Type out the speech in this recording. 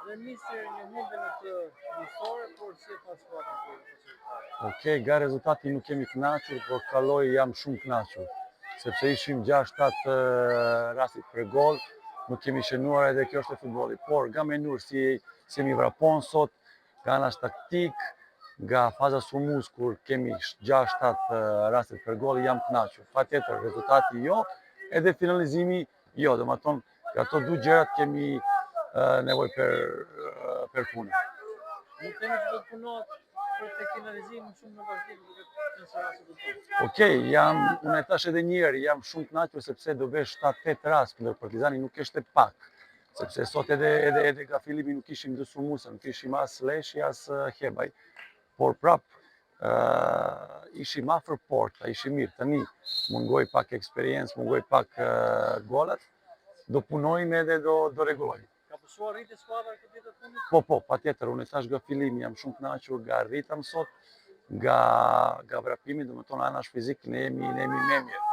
Dhe nisi një mundje në të njësore, por si pas skuadrën për rezultati. Okej, nga rezultati nuk kemi kënaqur, por kaloj jam shumë kënaqur. Sepse ishim 6-7 rastit për gol, nuk kemi shënuar edhe kjo është e futbolli. Por nga menur si jemi vrapon sot, nga anash taktik, nga faza sulmues kur kemi 6-7 rastet për gol, jam kënaqur. Patjetër rezultati jo, edhe finalizimi jo, domethënë ato dy gjërat kemi nevojë për punë. Nuk themi që do të punohet për të finalizimin shumë në vazhdim duke nëse rasti do të. Okej, unë e thash edhe një herë, jam shumë kënaqur sepse do vesh 7-8 rast, ndër Partizani nuk ishte pak. Sepse sot edhe nga fillimi nuk ishim dy sulmuese, nuk ishim as Leshi as Hebaj. Por prap ishim afër porta, ishim mirë. Tani mungoj pak eksperiencë, mungoj pak golat, do punojmë edhe do rregullojmë. Ka pësuar rritje skuadra këtë ditë të fundit? Po, patjetër, unë e thash nga fillimi, jam shumë kënaqur nga rritëm sot, nga vrapimi, domethënë anash fizik ne jemi më mirë.